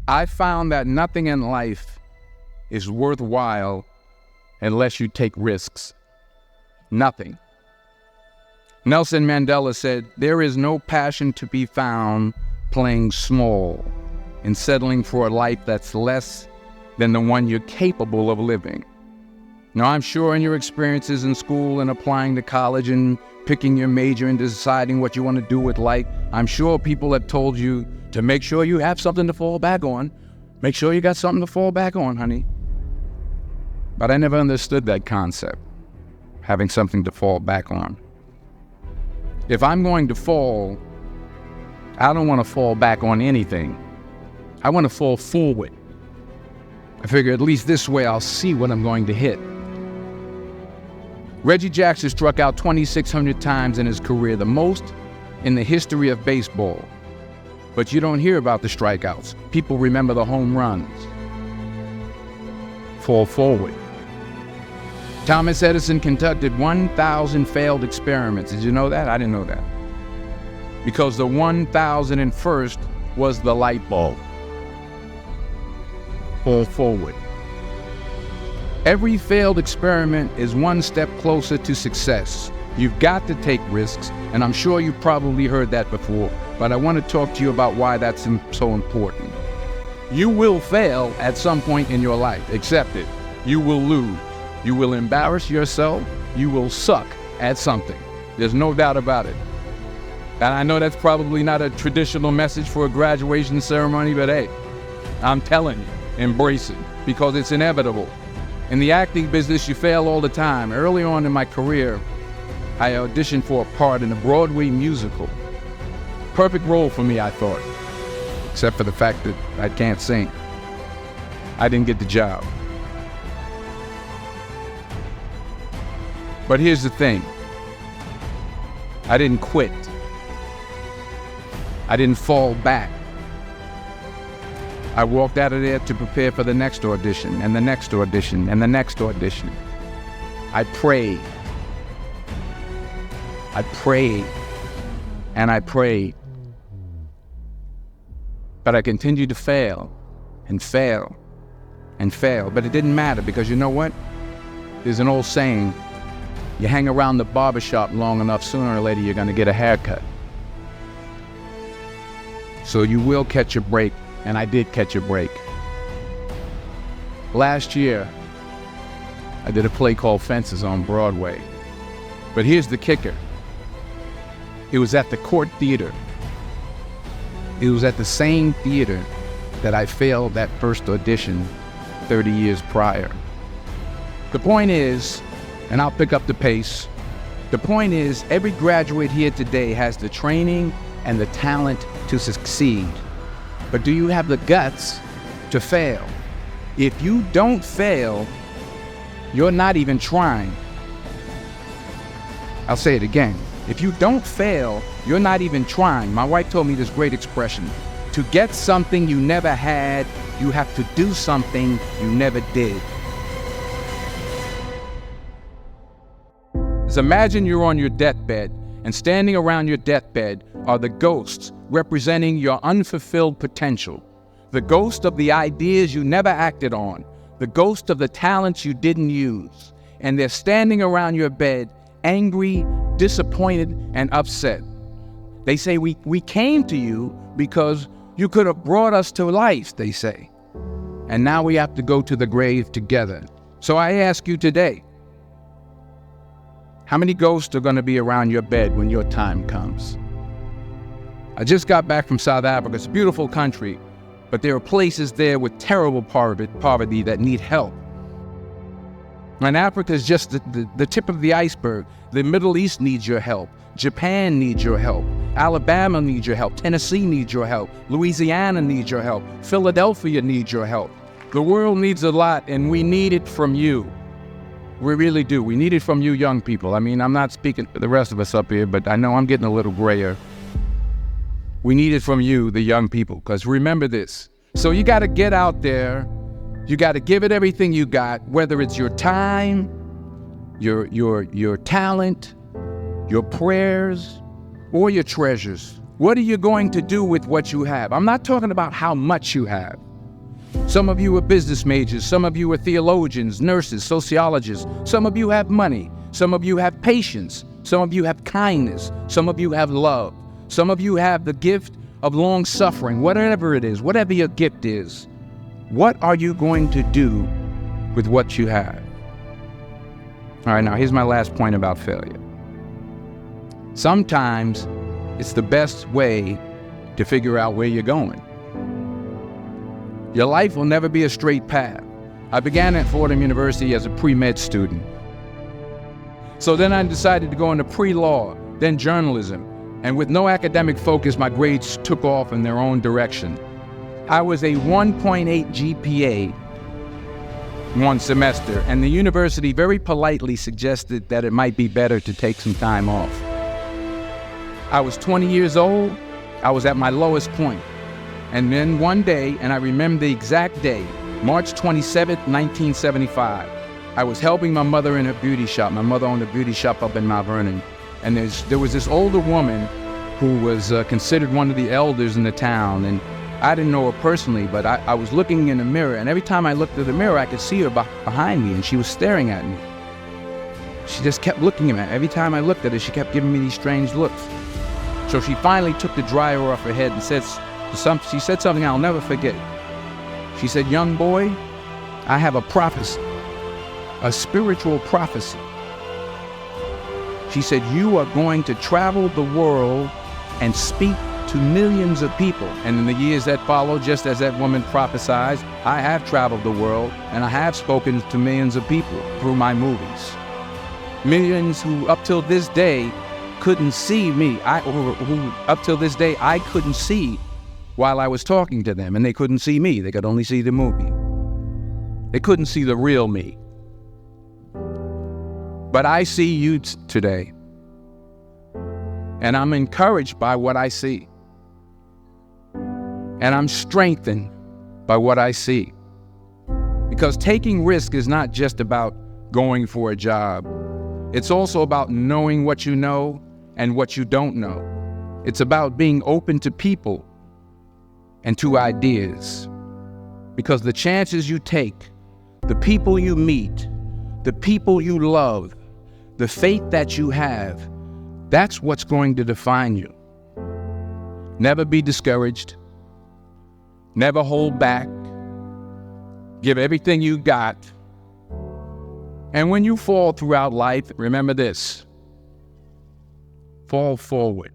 I found that nothing in life is worthwhile unless you take risks. Nothing. Nelson Mandela said, "There is no passion to be found playing small and settling for a life that's less than the one you're capable of living." Now, I'm sure in your experiences in school and applying to college and picking your major and deciding what you want to do with life, I'm sure people have told you to make sure you have something to fall back on. Make sure you got something to fall back on, honey. But I never understood that concept, having something to fall back on. If I'm going to fall, I don't want to fall back on anything. I want to fall forward. I figure at least this way I'll see what I'm going to hit. Reggie Jackson struck out 2,600 times in his career, the most in the history of baseball. But you don't hear about the strikeouts. People remember the home runs. Fall forward. Thomas Edison conducted 1,000 failed experiments. Did you know that? I didn't know that. Because the 1,001st was the light bulb. Fall forward. Every failed experiment is one step closer to success. You've got to take risks, and I'm sure you've probably heard that before, but I want to talk to you about why that's so important. You will fail at some point in your life. Accept it. You will lose. You will embarrass yourself. You will suck at something. There's no doubt about it. And I know that's probably not a traditional message for a graduation ceremony, but hey, I'm telling you, embrace it, because it's inevitable. In the acting business, you fail all the time. Early on in my career, I auditioned for a part in a Broadway musical. Perfect role for me, I thought, except for the fact that I can't sing. I didn't get the job. But here's the thing. I didn't quit. I didn't fall back. I walked out of there to prepare for the next audition, and the next audition, and the next audition. I prayed. I prayed, and I prayed. But I continued to fail, and fail, and fail. But it didn't matter, because you know what? There's an old saying, you hang around the barbershop long enough, sooner or later you're going to get a haircut. So you will catch a break. And I did catch a break. Last year, I did a play called Fences on Broadway. But here's the kicker. It was at the Court Theater. It was at the same theater that I failed that first audition 30 years prior. The point is, and I'll pick up the pace, the point is every graduate here today has the training and the talent to succeed. But do you have the guts to fail? If you don't fail, you're not even trying. I'll say it again. If you don't fail, you're not even trying. My wife told me this great expression. To get something you never had, you have to do something you never did. So imagine you're on your deathbed, and standing around your deathbed are the ghosts representing your unfulfilled potential, the ghost of the ideas you never acted on, the ghost of the talents you didn't use. And they're standing around your bed, angry, disappointed, and upset. They say, we came to you because you could have brought us to life, they say. And now we have to go to the grave together. So I ask you today, how many ghosts are going to be around your bed when your time comes? I just got back from South Africa. It's a beautiful country, but there are places there with terrible poverty that need help. And Africa is just the tip of the iceberg. The Middle East needs your help. Japan needs your help. Alabama needs your help. Tennessee needs your help. Louisiana needs your help. Philadelphia needs your help. The world needs a lot, and we need it from you. We really do. We need it from you young people. I mean, I'm not speaking for the rest of us up here, but I know I'm getting a little grayer. We need it from you, the young people, because remember this. So you got to get out there. You got to give it everything you got, whether it's your time, your talent, your prayers, or your treasures. What are you going to do with what you have? I'm not talking about how much you have. Some of you are business majors. Some of you are theologians, nurses, sociologists. Some of you have money. Some of you have patience. Some of you have kindness. Some of you have love. Some of you have the gift of long suffering. Whatever it is, whatever your gift is, what are you going to do with what you have? All right, now here's my last point about failure. Sometimes it's the best way to figure out where you're going. Your life will never be a straight path. I began at Fordham University as a pre-med student. So then I decided to go into pre-law, then journalism. And with no academic focus, my grades took off in their own direction. I was a 1.8 GPA one semester, and the university very politely suggested that it might be better to take some time off. I was 20 years old. I was at my lowest point. And then one day, and I remember the exact day, March 27th, 1975, I was helping my mother in her beauty shop. My mother owned a beauty shop up in Mount Vernon. And there was this older woman who was considered one of the elders in the town. And I didn't know her personally, but I was looking in the mirror. And every time I looked at the mirror, I could see her behind me, and she was staring at me. She just kept looking at me. Every time I looked at her, she kept giving me these strange looks. So she finally took the dryer off her head and she said something I'll never forget. She said, "Young boy, I have a prophecy, a spiritual prophecy." She said, "You are going to travel the world and speak to millions of people." And in the years that followed, just as that woman prophesied, I have traveled the world and I have spoken to millions of people through my movies. Millions who up till this day couldn't see me, who up till this day I couldn't see while I was talking to them, and they couldn't see me. They could only see the movie. They couldn't see the real me. But I see you today, and I'm encouraged by what I see. And I'm strengthened by what I see. Because taking risk is not just about going for a job. It's also about knowing what you know and what you don't know. It's about being open to people and to ideas. Because the chances you take, the people you meet, the people you love, the faith that you have, that's what's going to define you. Never be discouraged. Never hold back. Give everything you got. And when you fall throughout life, remember this: fall forward.